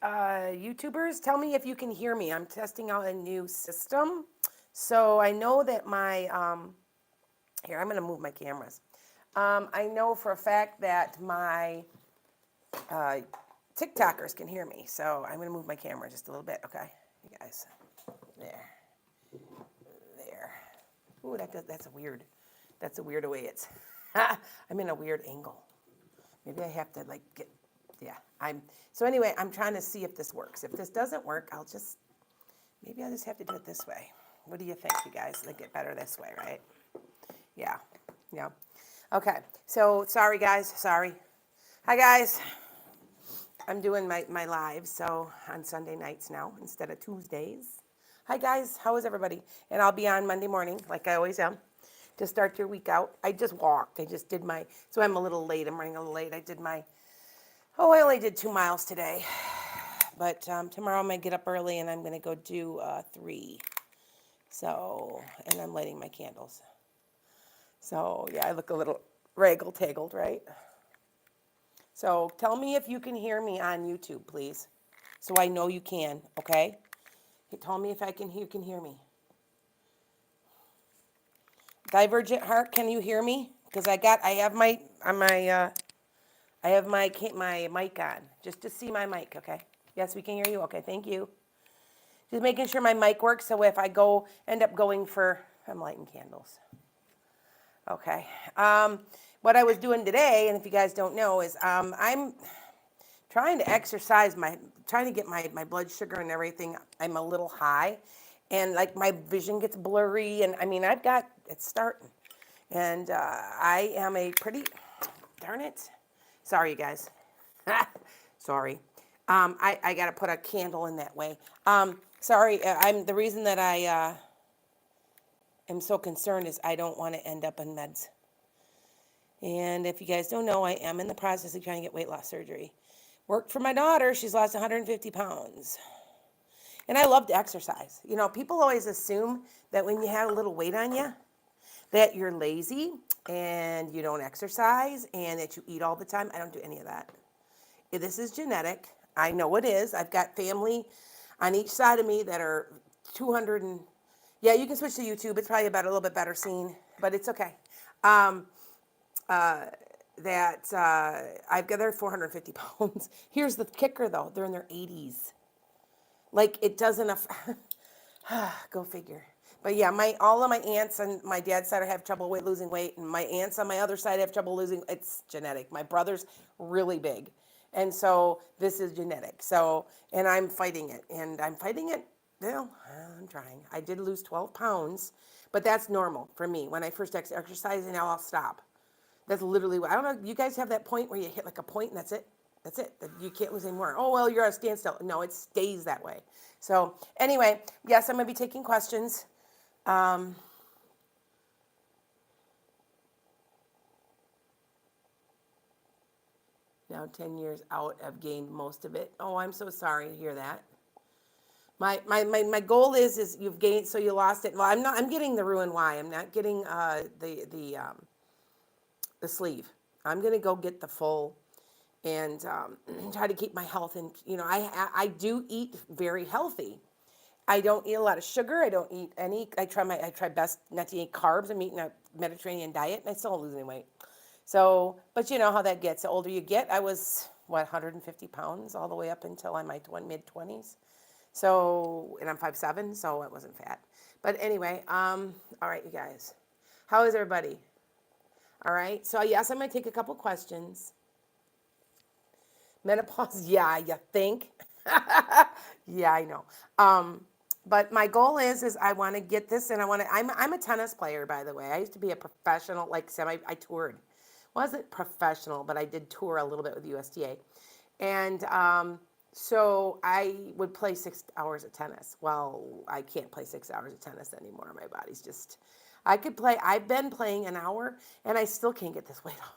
YouTubers, tell me if you can hear me. I'm testing out a new system. So I know that my, here, I'm going to move my cameras. I know for a fact that my TikTokers can hear me. So I'm going to move my camera just a little bit. Okay, you guys. There. There. Ooh, that's a weird way it's, I'm in a weird angle. Maybe I have to yeah. So anyway, I'm trying to see if this works. If this doesn't work, maybe I'll just have to do it this way. What do you think, you guys? They get better this way, right? Yeah, yeah. Okay, so sorry guys, sorry. Hi guys. I'm doing my live, so on Sunday nights now instead of Tuesdays. Hi guys, how is everybody? And I'll be on Monday morning, like I always am, to start your week out. I just walked. I just did so I'm a little late. I'm running a little late. I only did 2 miles today. But tomorrow I'm going to get up early and I'm going to go do 3. So, and I'm lighting my candles. So, yeah, I look a little raggle-taggled, right? So, tell me if you can hear me on YouTube, please. So I know you can, okay? Tell me if you can hear me. Divergent Heart, can you hear me? Because I have my mic on, just to see my mic, okay? Yes, we can hear you. Okay, thank you. Just making sure my mic works, so if I end up going I'm lighting candles. Okay. What I was doing today, and if you guys don't know, is I'm trying to trying to get my blood sugar and everything. I'm a little high, and like my vision gets blurry, and I mean, it's starting. And I am darn it. Sorry, you guys. Sorry. I got to put a candle in that way. Sorry, the reason that I am so concerned is I don't want to end up on meds. And if you guys don't know, I am in the process of trying to get weight loss surgery. Worked for my daughter. She's lost 150 pounds. And I love to exercise. You know, people always assume that when you have a little weight on you, that you're lazy and you don't exercise and that you eat all the time. I don't do any of that. This is genetic. I know it is. I've got family on each side of me that are 200 and, yeah, you can switch to YouTube. It's probably a little bit better seen, but it's okay. They're 450 pounds. Here's the kicker though. They're in their 80s. Like it doesn't, go figure. But yeah, all of my aunts on my dad's side have trouble losing weight, and my aunts on my other side have trouble losing. It's genetic. My brother's really big, and so this is genetic. So, and I'm fighting it, Well, I'm trying. I did lose 12 pounds, but that's normal for me. When I first exercise, and now I'll stop. That's literally what, I don't know. You guys have that point where you hit like a point, and that's it. That's it. You can't lose anymore. Oh, well, you're at a standstill. No, it stays that way. So anyway, yes, I'm going to be taking questions. Now 10 years out, I've gained most of it. Oh, I'm so sorry to hear that. My goal is you've gained, so you lost it. Well, I'm getting the Roux-en-Y. I'm not getting the sleeve. I'm going to go get the full and try to keep my health. And, you know, I do eat very healthy. I don't eat a lot of sugar. I don't eat any. I try best not to eat carbs. I'm eating a Mediterranean diet, and I still don't lose any weight. So, but you know how that gets. The older you get, I was 150 pounds all the way up until my mid-20s. So, and I'm 5'7", so it wasn't fat. But anyway, all right, you guys. How is everybody? All right. So yes, I'm gonna take a couple questions. Menopause, yeah, you think? Yeah, I know. But my goal is I want to get this, and I'm a tennis player, by the way. I used to be a professional, I toured. Wasn't professional, but I did tour a little bit with USTA. And so I would play 6 hours of tennis. Well, I can't play 6 hours of tennis anymore. My body's just, I've been playing an hour, and I still can't get this weight off.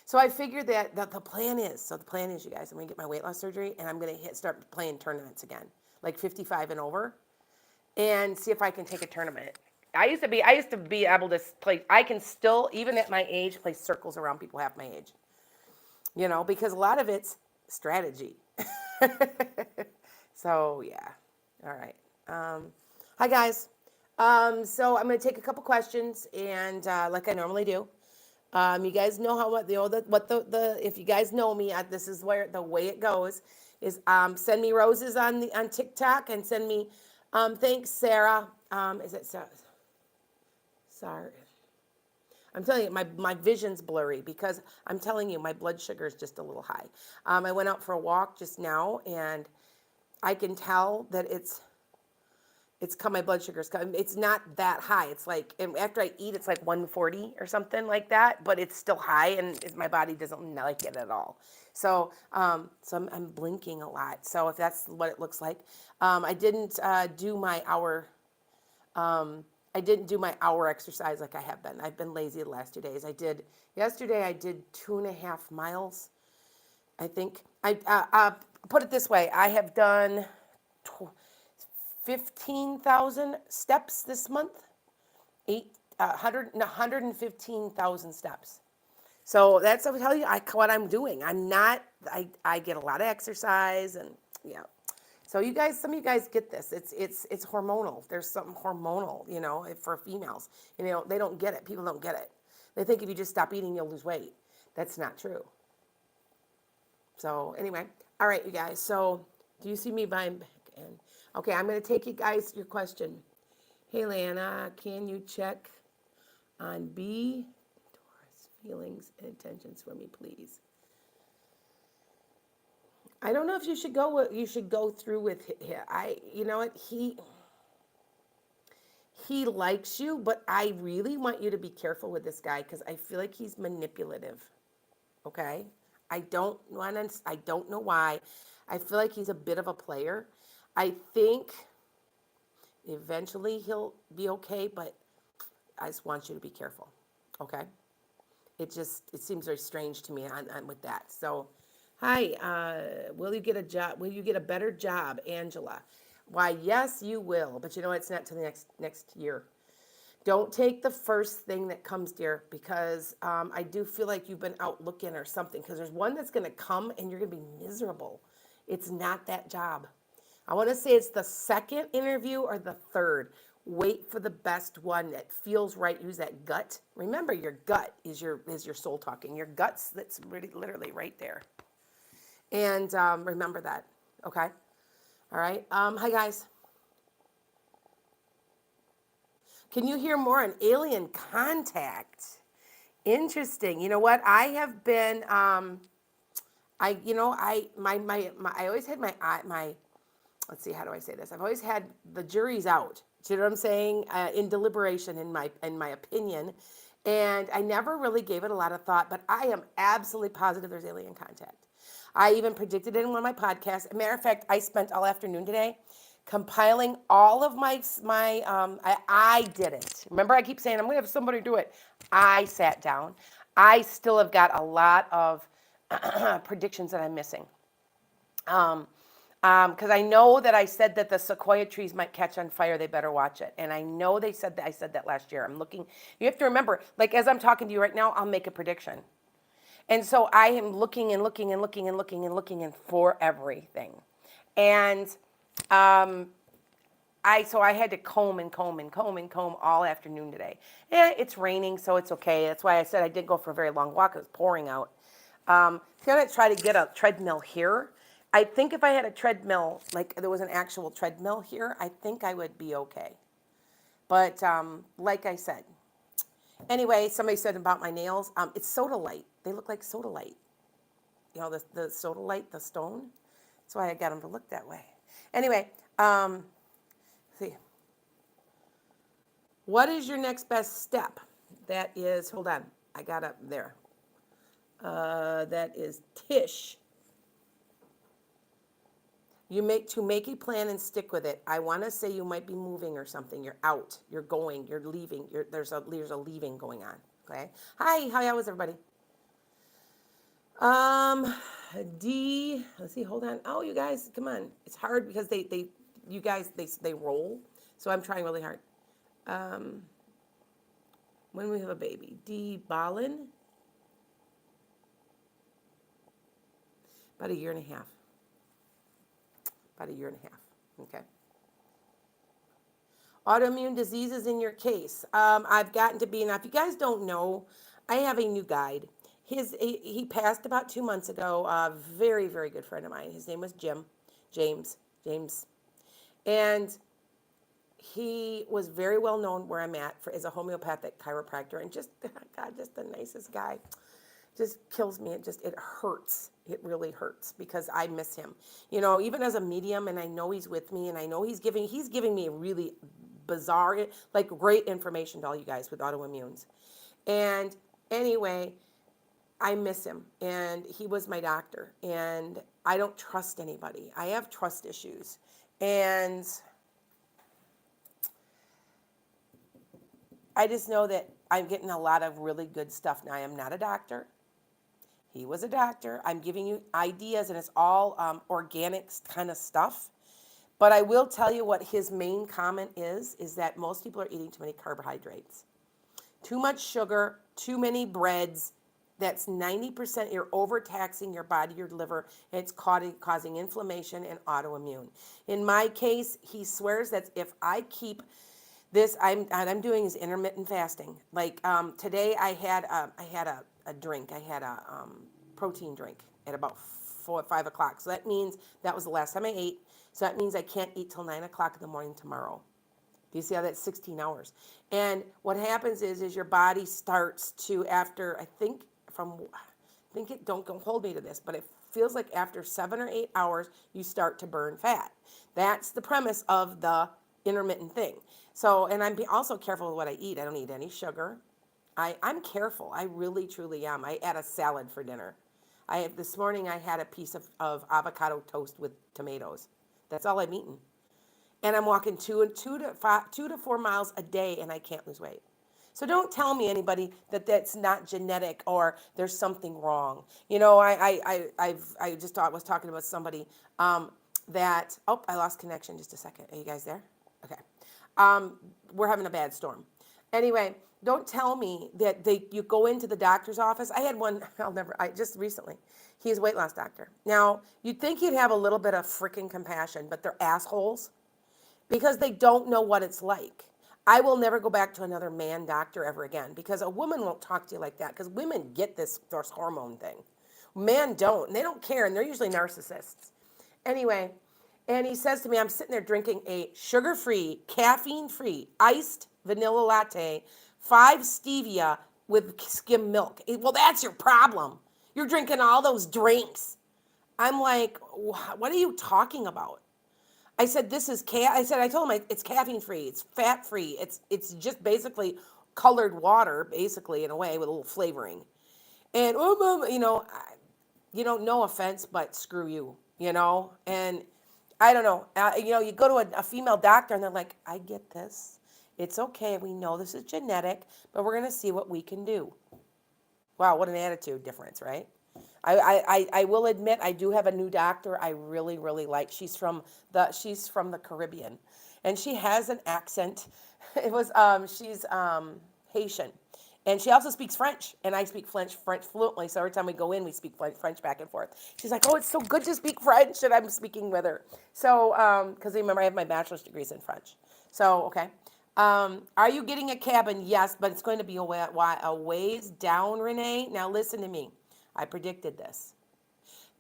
So I figured that the plan is, you guys, I'm going to get my weight loss surgery, and I'm going to start playing tournaments again, like 55 and over, and see if I can take a tournament. I used to be able to play, I can still, even at my age, play circles around people half my age, you know, because a lot of it's strategy. So yeah, all right. Hi guys. So I'm going to take a couple questions, and like I normally do, you guys know how the if you guys know me, this is where the way it goes is send me roses on TikTok and send me thanks Sarah. Is it Sarah? Sorry. I'm telling you, my vision's blurry because I'm telling you, my blood sugar is just a little high. I went out for a walk just now, and I can tell that it's come. My blood sugar's come. It's not that high. It's like, and after I eat, it's like 140 or something like that. But it's still high, and my body doesn't like it at all. So, I'm blinking a lot. So if that's what it looks like, I didn't do my hour. I didn't do my hour exercise like I have been. I've been lazy the last 2 days. Yesterday I did 2.5 miles. I think put it this way. I have done 15,000 steps this month. 115,000 steps. So that's, I will tell you, what I'm doing. I get a lot of exercise, and yeah. So you guys, some of you guys get this. It's hormonal. There's something hormonal, for females. They don't get it. People don't get it. They think if you just stop eating, you'll lose weight. That's not true. So anyway, all right, you guys. So do you see me buying back in? Okay, I'm going to take you guys your question. Hey, Lana, can you check on B, Taurus, feelings and intentions for me, please? I don't know if you should go through with him. You know what, he likes you, but I really want you to be careful with this guy because I feel like he's manipulative. Okay, I don't know why. I feel like he's a bit of a player. I think eventually he'll be okay, but I just want you to be careful. Okay, it seems very strange to me on with that. So. Hi, will you get a job? Will you get a better job, Angela? Why, yes, you will. But it's not till the next year. Don't take the first thing that comes, dear, because I do feel like you've been out looking or something. Because there's one that's going to come and you're going to be miserable. It's not that job. I want to say it's the second interview or the third. Wait for the best one that feels right. Use that gut. Remember, your gut is your soul talking. Your gut's that's really literally right there. And remember that, okay? All right. Hi, guys. Can you hear more on alien contact? Interesting. You know what? I have been. I always had my. Let's see. How do I say this? I've always had the jury's out. Do you know what I'm saying? In deliberation, in my opinion, and I never really gave it a lot of thought. But I am absolutely positive there's alien contact. I even predicted it in one of my podcasts. As a matter of fact, I spent all afternoon today compiling all of I did it. Remember, I keep saying, I'm going to have somebody do it. I sat down. I still have got a lot of predictions that I'm missing. Because I know that I said that the sequoia trees might catch on fire. They better watch it. And I know I said that last year. I'm looking. You have to remember, like as I'm talking to you right now, I'll make a prediction. And so I am looking and looking and looking and looking and looking and for everything. And I had to comb and comb and comb and comb all afternoon today. Yeah, it's raining, so it's okay. That's why I said I didn't go for a very long walk. It was pouring out. I'm going to try to get a treadmill here. I think if I had a treadmill, like there was an actual treadmill here, I think I would be okay. But like I said, anyway, somebody said about my nails, it's soda light. They look like soda light. The soda light, the stone. That's why I got them to look that way. Anyway, see. What is your next best step? That is, hold on, I got up there. That is Tish. You make a plan and stick with it. I want to say you might be moving or something. You're out. You're going. You're leaving. There's a leaving going on. Okay. Hi. How was everybody? D. Let's see. Hold on. Oh, you guys, come on. It's hard because you guys roll. So I'm trying really hard. When we have a baby, D. Balin. About 1.5 years. about a year and a half. Okay. Autoimmune diseases in your case. I've gotten to be, now if you guys don't know, I have a new guide. He passed about 2 months ago. A very, very good friend of mine. His name was James. And he was very well known where I'm at for as a homeopathic chiropractor, and just God, just the nicest guy. Just kills me. It hurts. It really hurts because I miss him. You know, even as a medium, and I know he's with me, and I know he's giving me a really bizarre, like great information to all you guys with autoimmunes. And anyway, I miss him, and he was my doctor, and I don't trust anybody. I have trust issues, and I just know that I'm getting a lot of really good stuff. Now, I am not a doctor. He was a doctor. I'm giving you ideas, and it's all organic kind of stuff. But I will tell you what his main comment is that most people are eating too many carbohydrates. Too much sugar, too many breads. That's 90%. You're overtaxing your body, your liver, and it's causing inflammation and autoimmune. In my case, he swears that if I keep this, I'm doing is intermittent fasting. Like today, I had a drink. I had a protein drink at about 5 o'clock. So that means that was the last time I ate. So that means I can't eat till 9 o'clock in the morning tomorrow. Do you see how that's 16 hours? And what happens is your body starts to, after, don't hold me to this, but it feels like after 7 or 8 hours, you start to burn fat. That's the premise of the intermittent thing. So, and I'm also careful with what I eat. I don't eat any sugar. I'm careful. I really, truly am. I had a salad for dinner. This morning I had a piece of avocado toast with tomatoes. That's all I'm eating. And I'm walking 2 to 4 miles a day, and I can't lose weight. So don't tell me, anybody, that that's not genetic or there's something wrong. You know, I was talking about somebody that, I lost connection just a second. Are you guys there? Okay. We're having a bad storm. Anyway, don't tell me that you go into the doctor's office. I had one, just recently. He's a weight loss doctor. Now, you'd think he'd have a little bit of freaking compassion, but they're assholes because they don't know what it's like. I will never go back to another man doctor ever again because a woman won't talk to you like that because women get this hormone thing. Men don't, and they don't care, and they're usually narcissists. Anyway, and he says to me, I'm sitting there drinking a sugar-free, caffeine-free, iced vanilla latte, 5 stevia with skim milk. Well, that's your problem. You're drinking all those drinks. I'm like, what are you talking about? I said, I told him it's caffeine-free, it's fat-free, it's just basically colored water, basically, in a way, with a little flavoring. And, no offense, but screw you, And I don't know. You go to a female doctor, and they're like, I get this. It's okay. We know this is genetic, but we're going to see what we can do. Wow, what an attitude difference, right? I will admit I do have a new doctor I really, really like. She's from the Caribbean, and she has an accent. She's Haitian, and she also speaks French, and I speak French fluently. So every time we go in, we speak French back and forth. She's like, "Oh, it's so good to speak French," and I'm speaking with her. So because remember, I have my bachelor's degrees in French. So okay. Are you getting a cabin? Yes, but it's going to be a ways down, Renee. Now listen to me. I predicted this.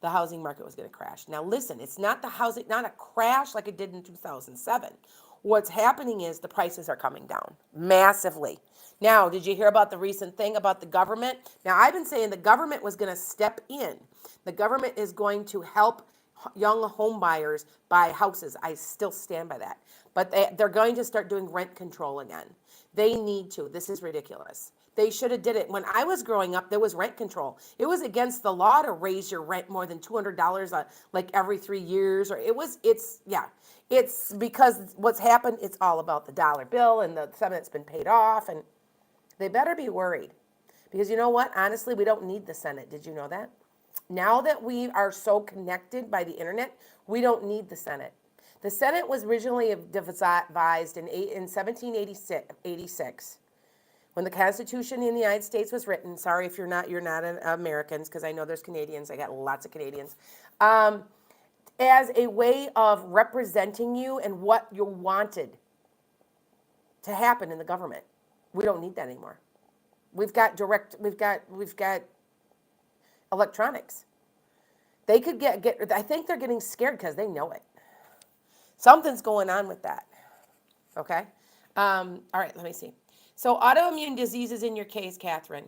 The housing market was going to crash. Now listen, it's not not a crash like it did in 2007. What's happening is the prices are coming down massively. Now, did you hear about the recent thing about the government? Now, I've been saying the government was going to step in. The government is going to help young home buyers buy houses. I still stand by that. But they're going to start doing rent control again. They need to. This is ridiculous. They should have did it. When I was growing up, there was rent control. It was against the law to raise your rent more than $200 like every 3 years. It's because what's happened, it's all about the dollar bill and the some that's been paid off. And they better be worried. Because you know what? Honestly, we don't need the Senate. Did you know that? Now that we are so connected by the internet, we don't need the Senate. The Senate was originally devised in 1786, when the Constitution in the United States was written. Sorry if you're not Americans, because I know there's Canadians. I got lots of Canadians. as a way of representing you and what you wanted to happen in the government. We don't need that anymore. We've got electronics. They could get I think they're getting scared because they know it. Something's going on with that. Okay? All right, let me see. So autoimmune diseases in your case, Catherine.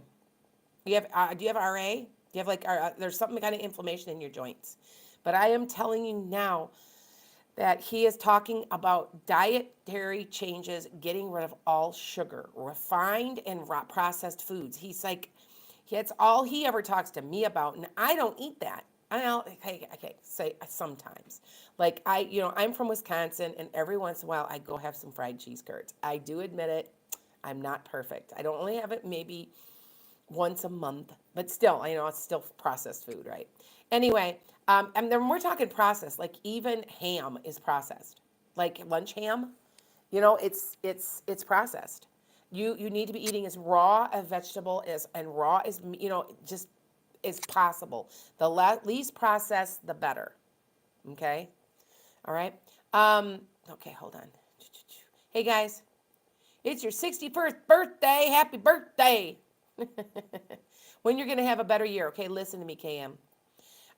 Do you have RA? Do you have like, there's something kind of inflammation in your joints. But I am telling you now that he is talking about dietary changes, getting rid of all sugar, refined and processed foods. He's like, that's all he ever talks to me about, and I don't eat that. Okay, say sometimes. Like I'm from Wisconsin, and every once in a while I go have some fried cheese curds. I do admit it. I'm not perfect. I don't only have it maybe once a month, but still, it's still processed food, right? Anyway, and then we're talking processed, like even ham is processed, like lunch ham, it's processed. You need to be eating as raw a vegetable as and raw as just as possible. The least processed, the better. Okay, all right. Okay, hold on. Hey guys, it's your 61st birthday. Happy birthday! When you're gonna have a better year. Okay, listen to me, KM.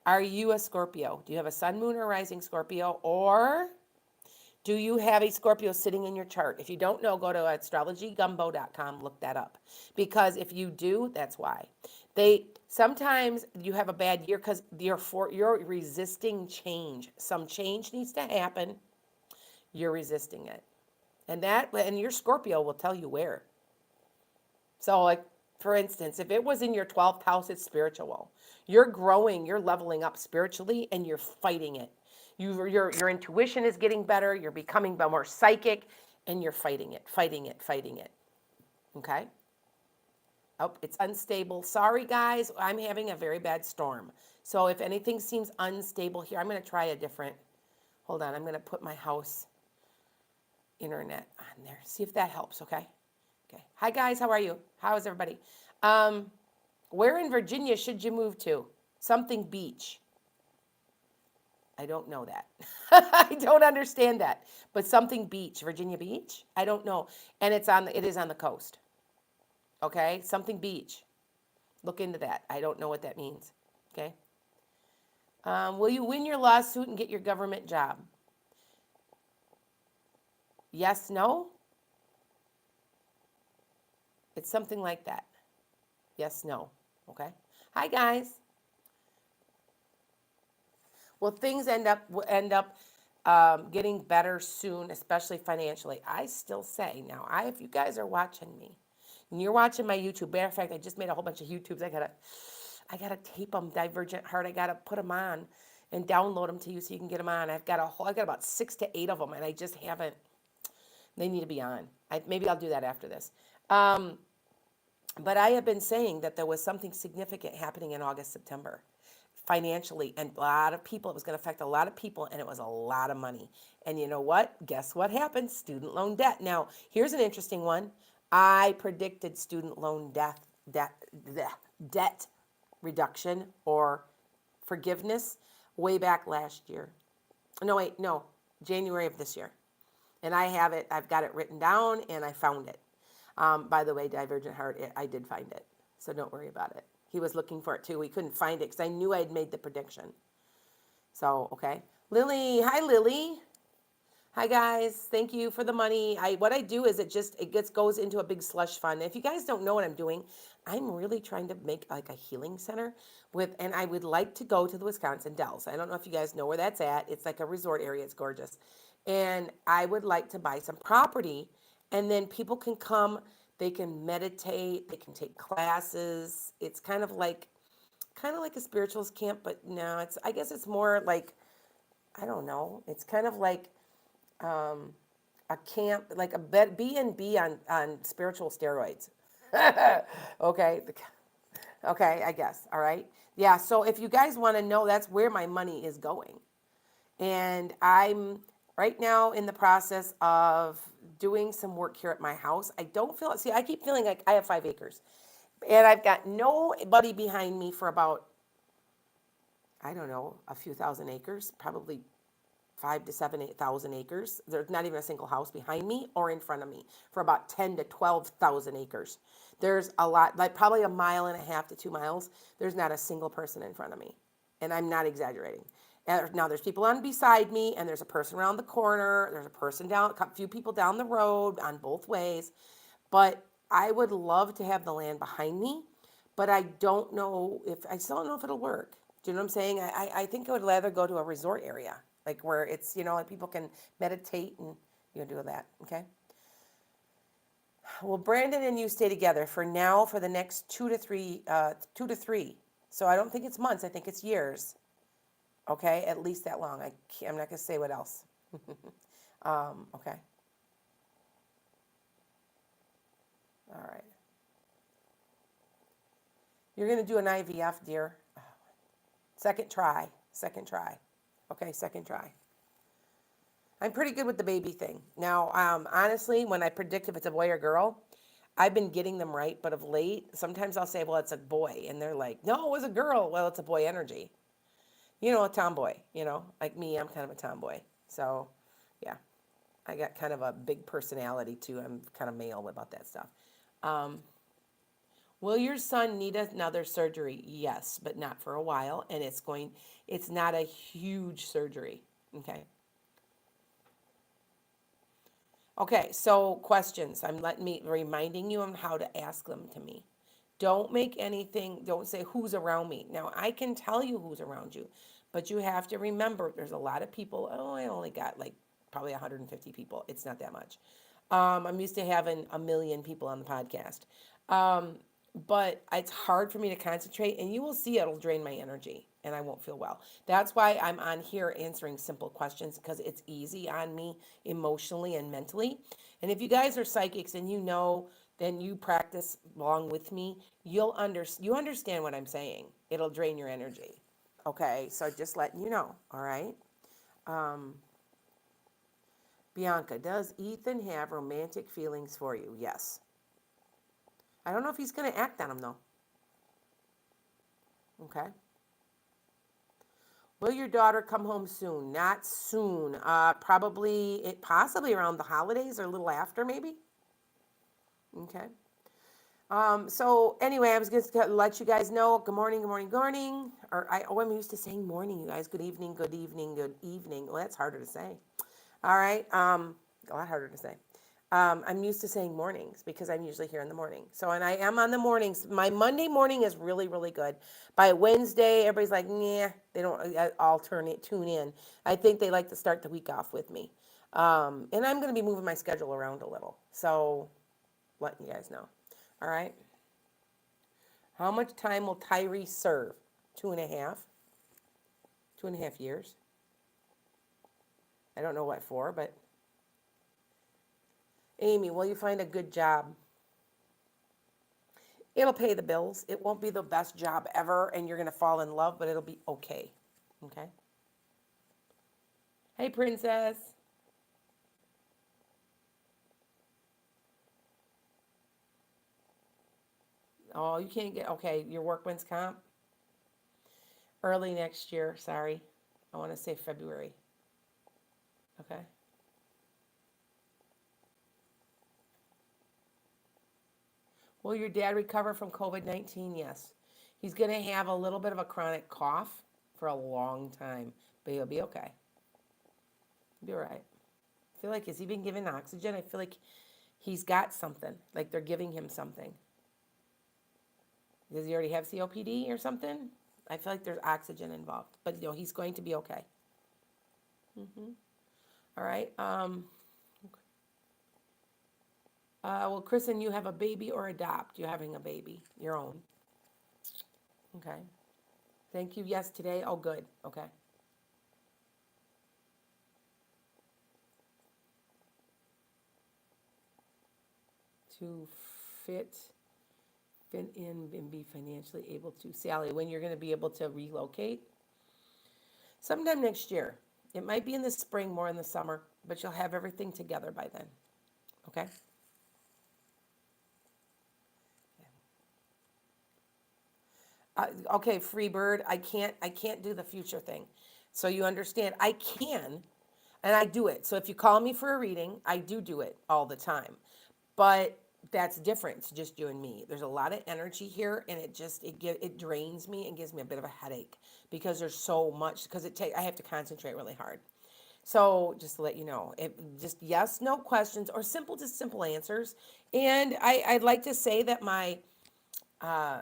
Are you a Scorpio? Do you have a sun, moon, or rising Scorpio, or do you have a Scorpio sitting in your chart? If you don't know, go to astrologygumbo.com, look that up. Because if you do, that's why. Sometimes you have a bad year because you're resisting change. Some change needs to happen. You're resisting it. And your Scorpio will tell you where. So like, for instance, if it was in your 12th house, it's spiritual. You're growing, you're leveling up spiritually, and you're fighting it. Your intuition is getting better, you're becoming more psychic, and you're fighting it, fighting it, fighting it. Okay? Oh, it's unstable. Sorry, guys, I'm having a very bad storm. So if anything seems unstable here, I'm going to try a different, hold on, I'm going to put my house internet on there. See if that helps, okay? Okay. Hi, guys, how are you? How is everybody? Where in Virginia should you move to? Something beach. I don't know that. I don't understand that. But something beach, Virginia Beach? I don't know. And it is on the coast. Okay? Something beach. Look into that. I don't know what that means. Okay? Will you win your lawsuit and get your government job? Yes, no? It's something like that. Yes, no. Okay? Hi, guys. Well, things end up getting better soon, especially financially. I still say now, if you guys are watching me, and you're watching my YouTube. Matter of fact, I just made a whole bunch of YouTubes. I gotta tape them, Divergent Heart. I gotta put them on and download them to you so you can get them on. I got about 6 to 8 of them, and I just haven't. They need to be on. Maybe I'll do that after this. But I have been saying that there was something significant happening in August, September, financially, and a lot of people. It was going to affect a lot of people, and it was a lot of money. And you know what? Guess what happened? Student loan debt. Now, here's an interesting one. I predicted student loan debt reduction or forgiveness way back last year. No, January of this year. And I have it. I've got it written down, and I found it. By the way, Divergent Heart, I did find it, so don't worry about it. He was looking for it too. We couldn't find it because I knew I had made the prediction. So, okay. Lily, hi Lily. Hi guys, thank you for the money. What I do is it goes into a big slush fund. If you guys don't know what I'm doing, I'm really trying to make like a healing center and I would like to go to the Wisconsin Dells. I don't know if you guys know where that's at. It's like a resort area. It's gorgeous. And I would like to buy some property and then people can come, they can meditate, they can take classes. It's kind of like a spirituals camp, but no, I guess it's more like, I don't know. It's kind of like a camp, like a B&B on spiritual steroids. Okay. Okay, I guess. All right. Yeah, so if you guys want to know, that's where my money is going. And I'm right now in the process of doing some work here at my house. I keep feeling like I have 5 acres. And I've got nobody behind me for about, I don't know, a few thousand acres, probably 5 to 7, 8,000 acres. There's not even a single house behind me or in front of me for about 10 to 12,000 acres. There's a lot, like probably a mile and a half to 2 miles. There's not a single person in front of me. And I'm not exaggerating. And now there's people on beside me, and there's a person around the corner. There's a person down, a few people down the road on both ways. But I would love to have the land behind me, but I don't know if, I still don't know if it'll work. Do you know what I'm saying? I think I would rather go to a resort area, like where it's, like people can meditate and, do that, okay? Well, Brandon and you stay together for now for the next 2 to 3. So I don't think it's months. I think it's years. Okay, at least that long. I'm not gonna say what else. Okay. All right. You're gonna do an IVF, dear. Second try. Second try. Okay, second try. I'm pretty good with the baby thing. Now, honestly, when I predict if it's a boy or girl, I've been getting them right, but of late, sometimes I'll say, well, it's a boy. And they're like, no, it was a girl. Well, it's a boy energy. A tomboy, like me, I'm kind of a tomboy. So, yeah, I got kind of a big personality too. I'm kind of male about that stuff. Will your son need another surgery? Yes, but not for a while. And it's not a huge surgery. Okay. Okay, so questions. I'm reminding you on how to ask them to me. Don't say who's around me. Now, I can tell you who's around you, but you have to remember there's a lot of people. Oh, I only got like probably 150 people. It's not that much. I'm used to having a million people on the podcast. But it's hard for me to concentrate, and you will see it'll drain my energy and I won't feel well. That's why I'm on here answering simple questions, because it's easy on me emotionally and mentally. And if you guys are psychics and then you practice along with me, you understand what I'm saying. It'll drain your energy. Okay, so just letting you know, all right? Bianca, does Ethan have romantic feelings for you? Yes. I don't know if he's going to act on them, though. Okay. Will your daughter come home soon? Not soon. Possibly around the holidays or a little after, maybe. Okay. So anyway, I was going to let you guys know. Good morning, good morning, good morning. I'm used to saying morning, you guys. Good evening, good evening, good evening. Well, that's harder to say. All right. A lot harder to say. I'm used to saying mornings because I'm usually here in the morning. So, and I am on the mornings. My Monday morning is really, really good. By Wednesday, everybody's like, nah, they don't all tune in. I think they like to start the week off with me. And I'm going to be moving my schedule around a little. So, letting you guys know. All right. How much time will Tyree serve? 2.5. 2.5 years. I don't know what for, but. Amy, will you find a good job? It'll pay the bills. It won't be the best job ever, and you're going to fall in love, but it'll be okay. Okay? Hey, princess. Oh, you can't get, okay, your workman's comp? Early next year, sorry. I want to say February. Okay? Will your dad recover from COVID-19? Yes. He's going to have a little bit of a chronic cough for a long time, but he'll be okay. He'll be all right. I feel like, has he been given oxygen? I feel like he's got something, like they're giving him something. Does he already have COPD or something? I feel like there's oxygen involved, but he's going to be okay. All right. Well, Kristen, you have a baby or adopt? You're having a baby, your own. Okay. Thank you. Yes, today. Oh, good. Okay. To fit in and be financially able to. Sally, when you're going to be able to relocate? Sometime next year. It might be in the spring, more in the summer, but you'll have everything together by then. Okay? Okay, Freebird, I can't do the future thing. So you understand, I can, And I do it. So if you call me for a reading, I do it all the time. But that's different. It's just you and me. There's a lot of energy here, and it drains me and gives me a bit of a headache because there's so much. Because I have to concentrate really hard. So just to let you know, just yes, no questions or just simple answers. And I'd like to say that my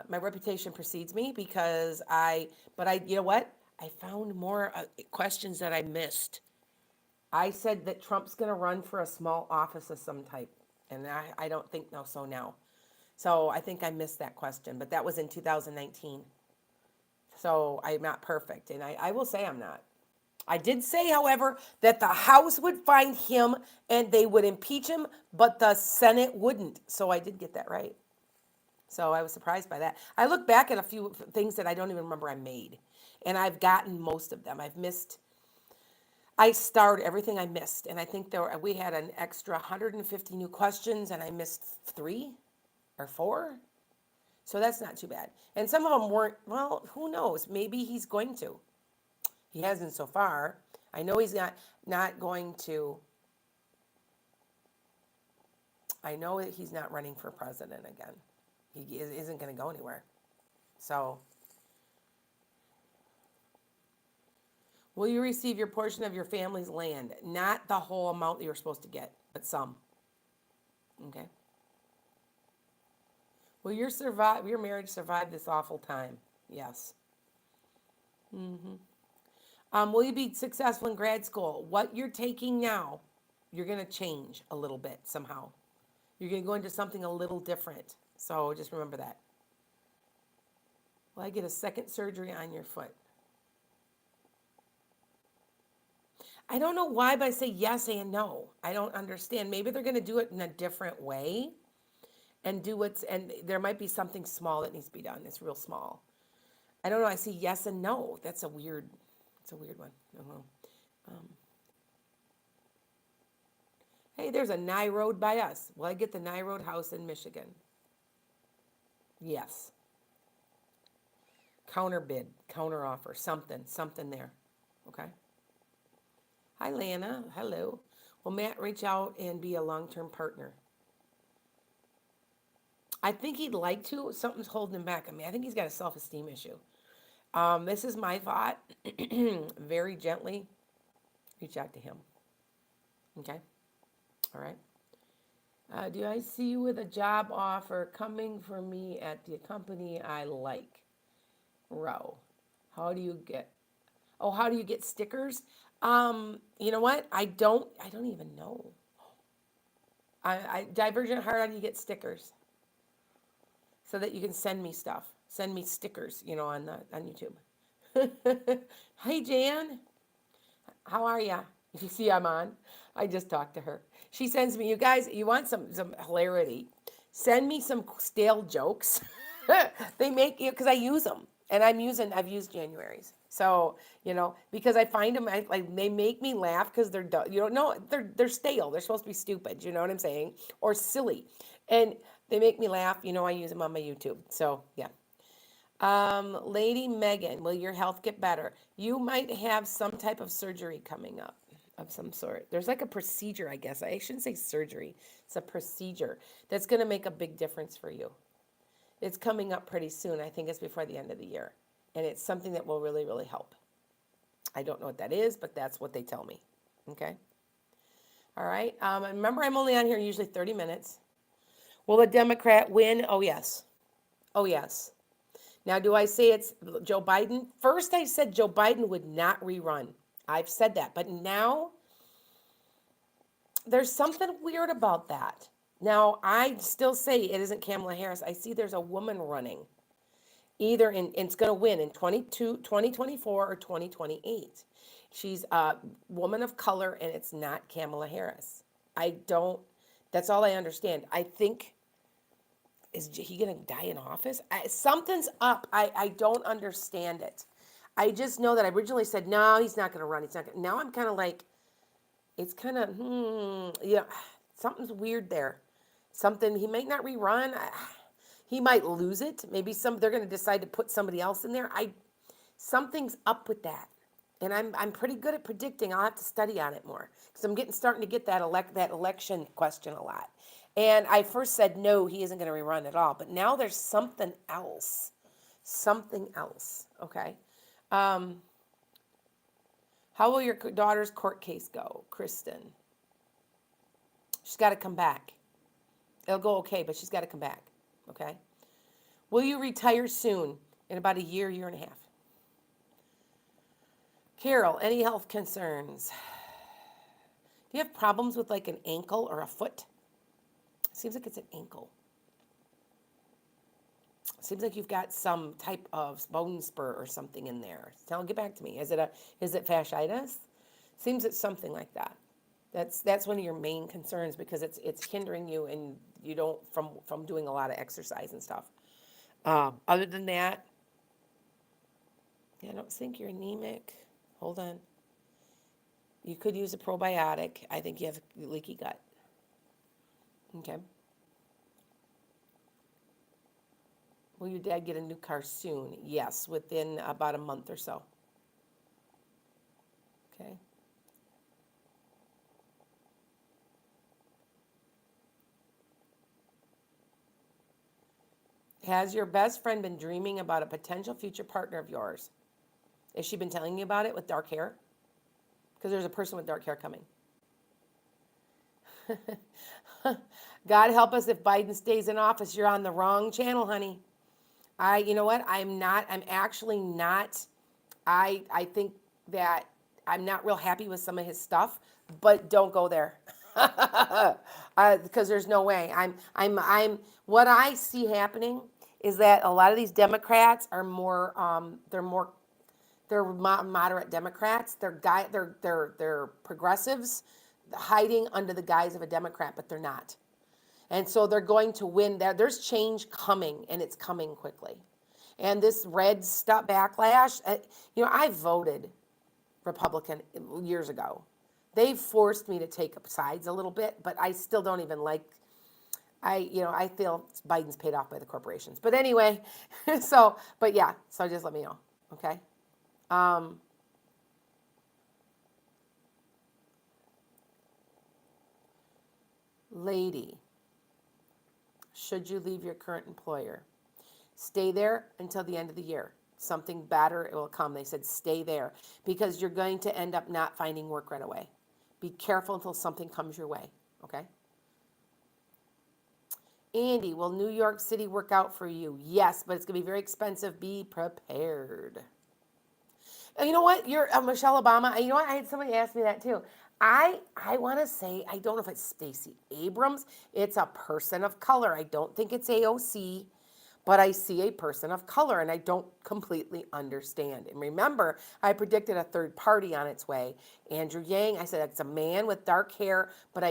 reputation precedes me because you know what? I found more questions that I missed. I said that Trump's going to run for a small office of some type, and I don't think no, so now. So I think I missed that question, but that was in 2019. So I'm not perfect, and I will say I'm not. I did say, however, that the House would find him and they would impeach him, but the Senate wouldn't. So I did get that right. So I was surprised by that. I look back at a few things that I don't even remember I made, and I've gotten most of them. I starred everything I missed, and I think we had an extra 150 new questions, and I missed 3 or 4. So that's not too bad. And some of them weren't, well, who knows? Maybe he's going to. He hasn't so far. I know he's not going to. I know that he's not running for president again. He isn't going to go anywhere. So, will you receive your portion of your family's land? Not the whole amount that you're supposed to get, but some. Okay. Will your marriage survive this awful time? Yes. Will you be successful in grad school? What you're taking now, you're going to change a little bit somehow. You're going to go into something a little different. So just remember that. Will I get a second surgery on your foot? I don't know why, but I say yes and no. I don't understand. Maybe they're going to do it in a different way and and there might be something small that needs to be done. It's real small. I don't know. I see yes and no. It's a weird one. I don't know. Hey, there's a Nye Road by us. Will I get the Nye Road house in Michigan? Yes. Counter bid, counter offer, something there. Okay. Hi, Lana. Hello. Will Matt reach out and be a long-term partner? I think he'd like to. Something's holding him back. I mean, I think he's got a self-esteem issue. This is my thought. Very gently reach out to him. Okay. All right. Do I see you with a job offer coming for me at the company I like? Row. How do you get stickers? You know what? I don't even know. Divergent Heart, how do you get stickers? So that you can send me stuff. Send me stickers, on YouTube. Hey, Jan. How are ya? You see I'm on? I just talked to her. She sends me, you guys, you want some hilarity. Send me some stale jokes. They make, because I use them. And I've used January's. So, because I find them, they make me laugh because they're, no, they're stale. They're supposed to be stupid. You know what I'm saying? Or silly. And they make me laugh. I use them on my YouTube. So, yeah. Lady Megan, will your health get better? You might have some type of surgery coming up of some sort. There's like a procedure, I guess. I shouldn't say surgery. It's a procedure that's going to make a big difference for you. It's coming up pretty soon. I think it's before the end of the year. And it's something that will really, really help. I don't know what that is, but that's what they tell me. Okay? All right. Remember, I'm only on here usually 30 minutes. Will a Democrat win? Oh, yes. Oh, yes. Now, do I say it's Joe Biden? First, I said Joe Biden would not rerun. I've said that. But now, there's something weird about that. Now, I still say it isn't Kamala Harris. I see there's a woman running. It's going to win in 2024 or 2028. She's a woman of color, and it's not Kamala Harris. That's all I understand. I think, is he going to die in office? Something's up. I don't understand it. I just know that I originally said, no, he's not going to run. Now I'm kind of like, it's kind of, something's weird there. He might not rerun. He might lose it. Maybe they're going to decide to put somebody else in there. Something's up with that. And I'm pretty good at predicting. I'll have to study on it more because starting to get that election question a lot. And I first said no, he isn't going to rerun at all. But now there's something else, something else. Okay. How will your daughter's court case go, Kristen? She's got to come back. It'll go okay, but she's got to come back. Okay. Will you retire soon? In about a year, year and a half. Carol, any health concerns? Do you have problems with like an ankle or a foot? It seems like it's an ankle. It seems like you've got some type of bone spur or something in there. Get back to me. Is it fasciitis? Seems it's something like that. That's one of your main concerns because it's hindering you and you don't from doing a lot of exercise and stuff. Other than that, I don't think you're anemic. Hold on. You could use a probiotic. I think you have leaky gut. Okay. Will your dad get a new car soon? Yes, within about a month or so. Okay. Has your best friend been dreaming about a potential future partner of yours? Has she been telling you about it with dark hair? Because there's a person with dark hair coming. God help us if Biden stays in office. You're on the wrong channel, honey. You know what? I'm actually not. I think that I'm not real happy with some of his stuff, but don't go there. Because there's no way. What I see happening is that a lot of these Democrats are more, they're moderate Democrats. They're progressives hiding under the guise of a Democrat, but they're not. And so they're going to win. There's change coming, and it's coming quickly. And this red stuff backlash, I voted Republican years ago. They forced me to take up sides a little bit, but I still don't even like. I feel Biden's paid off by the corporations. But anyway, so just let me know, okay? Lady, should you leave your current employer? Stay there until the end of the year. Something better, it will come. They said stay there because you're going to end up not finding work right away. Be careful until something comes your way, okay? Andy, will New York City work out for you? Yes, but it's going to be very expensive. Be prepared. And you know what? You're Michelle Obama. You know what? I had somebody ask me that too. I want to say, I don't know if it's Stacey Abrams. It's a person of color. I don't think it's AOC, but I see a person of color and I don't completely understand. And remember, I predicted a third party on its way. Andrew Yang, I said, it's a man with dark hair, but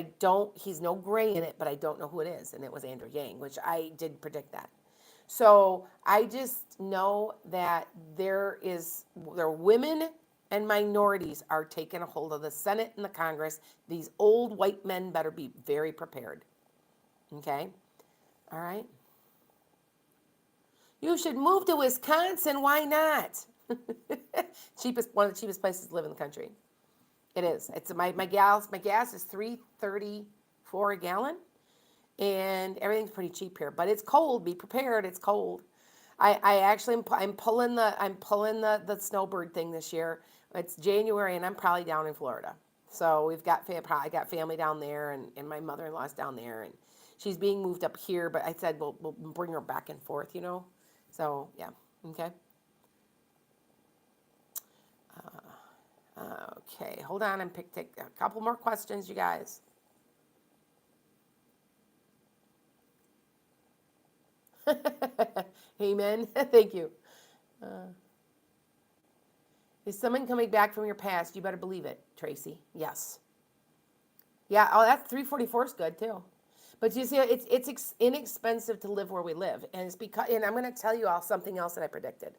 he's no gray in it, but I don't know who it is. And it was Andrew Yang, which I did predict that. So I just know that there are women and minorities are taking a hold of the Senate and the Congress. These old white men better be very prepared. Okay? All right? You should move to Wisconsin. Why not? One of the cheapest places to live in the country. It is. It's my gas is $3.34 a gallon. And everything's pretty cheap here, but it's cold. Be prepared. It's cold. I'm pulling the snowbird thing this year. It's January, and I'm probably down in Florida. So I got family down there, and my mother-in-law's down there, and she's being moved up here. But I said we'll bring her back and forth, So yeah, okay. Okay, hold on. Take a couple more questions, you guys. Amen. Thank you. Is someone coming back from your past? You better believe it, Tracy. Yes. Yeah. Oh, that's 344 is good too. But you see, it's inexpensive to live where we live, and I'm going to tell you all something else that I predicted,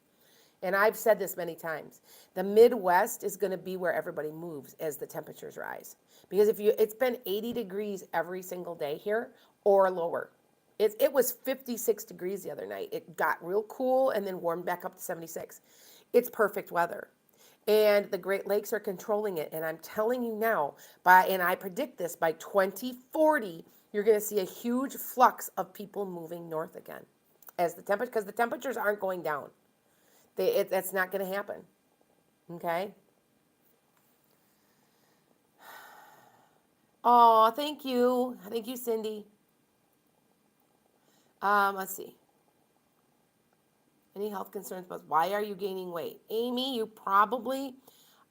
and I've said this many times. The Midwest is going to be where everybody moves as the temperatures rise, because it's been 80 degrees every single day here or lower. It was 56 degrees the other night. It got real cool and then warmed back up to 76. It's perfect weather. And the Great Lakes are controlling it. And I'm telling you now, and I predict this, by 2040, you're going to see a huge flux of people moving north again as the temperature, because the temperatures aren't going down. That's not going to happen. Okay? Oh, thank you. Thank you, Cindy. Let's see. Any health concerns? But why are you gaining weight? Amy, you probably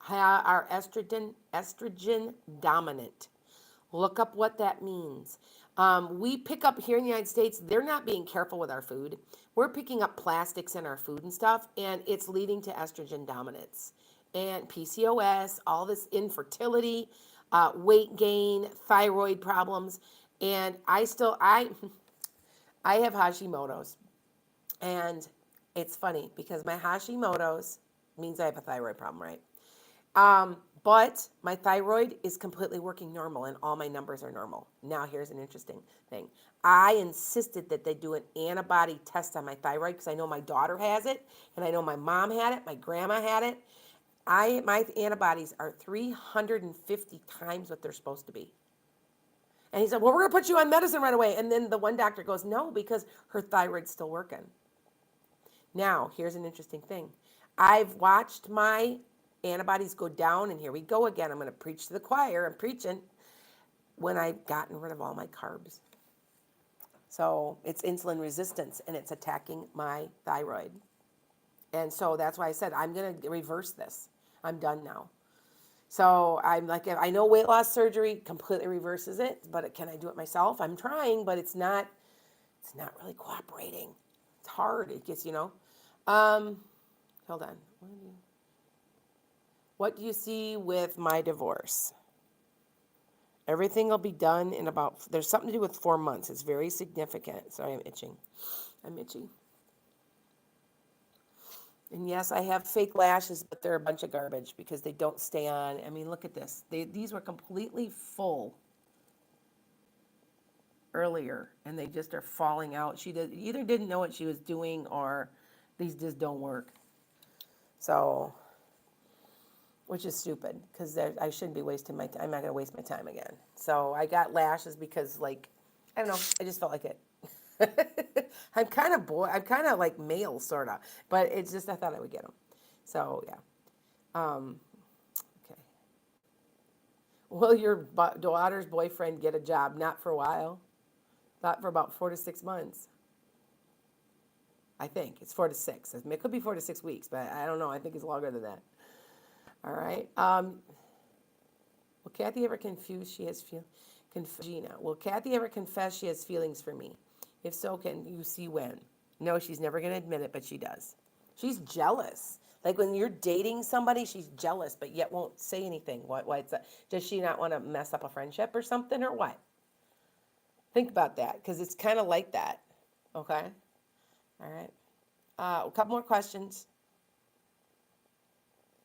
are estrogen dominant. Look up what that means. We pick up here in the United States, they're not being careful with our food. We're picking up plastics in our food and stuff, and it's leading to estrogen dominance and PCOS, all this infertility, weight gain, thyroid problems. And I have Hashimoto's. And it's funny because my Hashimoto's means I have a thyroid problem, right? But my thyroid is completely working normal and all my numbers are normal. Now, here's an interesting thing. I insisted that they do an antibody test on my thyroid because I know my daughter has it and I know my mom had it, my grandma had it. My antibodies are 350 times what they're supposed to be. And he said, well, we're going to put you on medicine right away. And then the one doctor goes, no, because her thyroid's still working. Now, here's an interesting thing. I've watched my antibodies go down, and here we go again. I'm going to preach to the choir. I'm preaching when I've gotten rid of all my carbs. So it's insulin resistance, and it's attacking my thyroid. And so that's why I said, I'm going to reverse this. I'm done now. So I'm like, I know weight loss surgery completely reverses it, but can I do it myself? I'm trying, but it's not really cooperating. It's hard. It gets, hold on. What do you see with my divorce? Everything will be done in there's something to do with 4 months. It's very significant. Sorry, I'm itching. I'm itchy. And yes, I have fake lashes, but they're a bunch of garbage because they don't stay on. I mean, look at this. These were completely full earlier, and they just are falling out. She either didn't know what she was doing or these just don't work. So, which is stupid because I shouldn't be wasting my time. I'm not going to waste my time again. So I got lashes because, like, I don't know. I just felt like it. I'm kind of like male, sort of. But it's just, I thought I would get them. So, yeah. Okay. Will your daughter's boyfriend get a job? Not for a while. Not for about 4 to 6 months. I think. It's 4 to 6. It could be 4 to 6 weeks, but I don't know. I think it's longer than that. All right. Will Kathy ever confuse she has Gina, will Kathy ever confess she has feelings for me? If so, can you see when? No, she's never going to admit it, but she does. She's jealous. Like when you're dating somebody, she's jealous, but yet won't say anything. Why it's that? Does she not want to mess up a friendship or something, or what? Think about that, because it's kind of like that. Okay? All right. A couple more questions.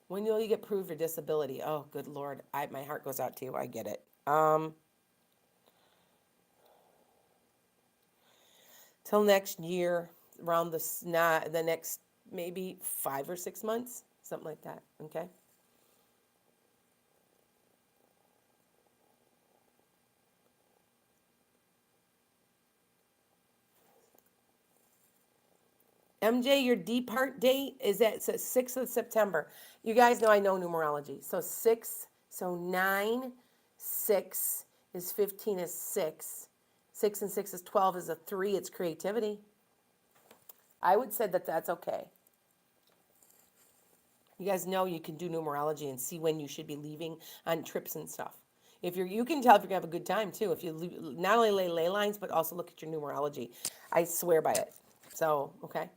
When will you get proved your disability? Oh, good Lord. My heart goes out to you. I get it. Till next year, around the next maybe 5 or 6 months, something like that. Okay. MJ, your depart date is at 6th of September. You guys know I know numerology. So 9, 6 is 15 is 6. 6 and 6 is 12 is a 3. It's creativity. I would say that that's okay. You guys know you can do numerology and see when you should be leaving on trips and stuff. You can tell if you're gonna have a good time too. If you not only lay lines but also look at your numerology. I swear by it. So okay.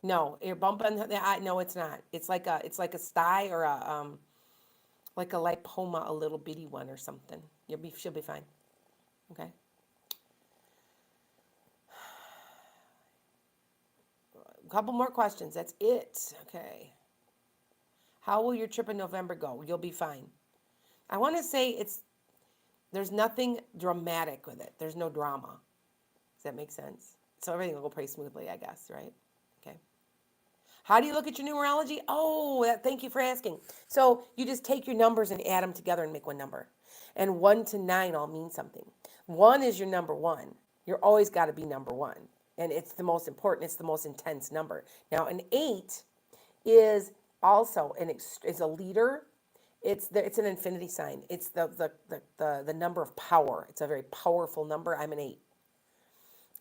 No, you're bumping. No, it's not. It's like a sty or like a lipoma, a little bitty one or something. She'll be fine. Okay. A couple more questions. That's it. Okay. How will your trip in November go? You'll be fine. I want to say there's nothing dramatic with it. There's no drama. Does that make sense? So everything will go pretty smoothly, I guess, right? Okay. How do you look at your numerology? Oh, thank you for asking. So you just take your numbers and add them together and make one number. And 1 to 9 all mean something. 1 is your number one. You're always got to be number one. And it's the most important, it's the most intense number. Now, an 8 is also is a leader. It's an infinity sign. It's the number of power. It's a very powerful number. I'm an 8.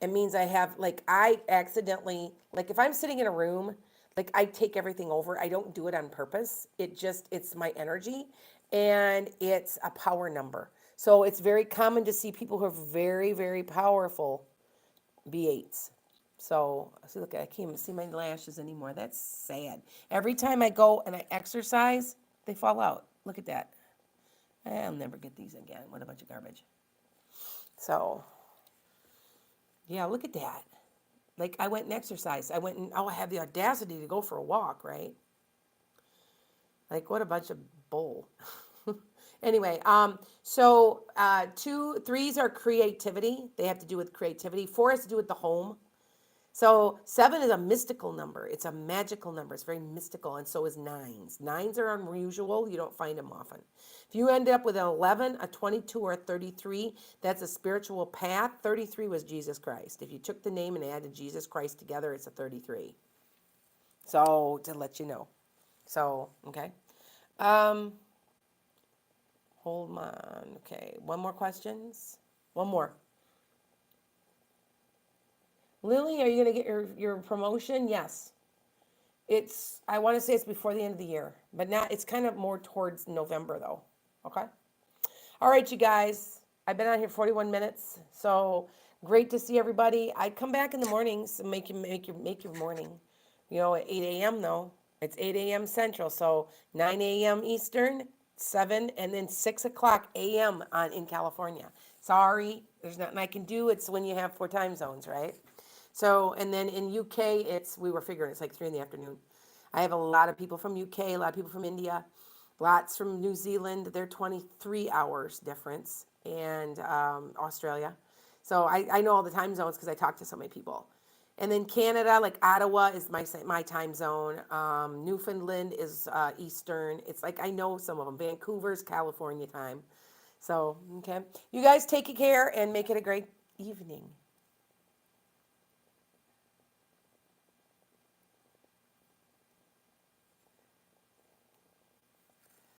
It means I have, like, I accidentally, like, if I'm sitting in a room, like, I take everything over. I don't do it on purpose. It's my energy, and it's a power number. So it's very common to see people who are very, very powerful be 8s. So, see, look, I can't even see my lashes anymore. That's sad. Every time I go and I exercise, they fall out. Look at that. I'll never get these again. What a bunch of garbage. So, yeah, look at that. Like, I went and exercised. I went and, I have the audacity to go for a walk, right? Like, what a bunch of bull. Anyway, so 3s are creativity. They have to do with creativity. 4 has to do with the home. So 7 is a mystical number. It's a magical number. It's very mystical, and so is 9s. 9s are unusual. You don't find them often. If you end up with an 11, a 22, or a 33, that's a spiritual path. 33 was Jesus Christ. If you took the name and added Jesus Christ together, it's a 33. So, to let you know. So, okay. Hold on. Okay, one more questions? One more. Lily, are you going to get your promotion? Yes. I want to say it's before the end of the year, but not, it's kind of more towards November though. Okay. All right, you guys. I've been on here 41 minutes. So great to see everybody. I come back in the mornings and make your morning. You know, at 8 a.m. though. It's 8 a.m. Central. So 9 a.m. Eastern, 7, and then 6 o'clock a.m. in California. Sorry, there's nothing I can do. It's when you have 4 time zones, right? So, and then in UK, we were figuring it's like 3 in the afternoon. I have a lot of people from UK, a lot of people from India, lots from New Zealand. They're 23 hours difference, and Australia. So I know all the time zones because I talk to so many people. And then Canada, like Ottawa is my time zone. Newfoundland is Eastern. It's like I know some of them. Vancouver's California time. So, okay. You guys take care and make it a great evening.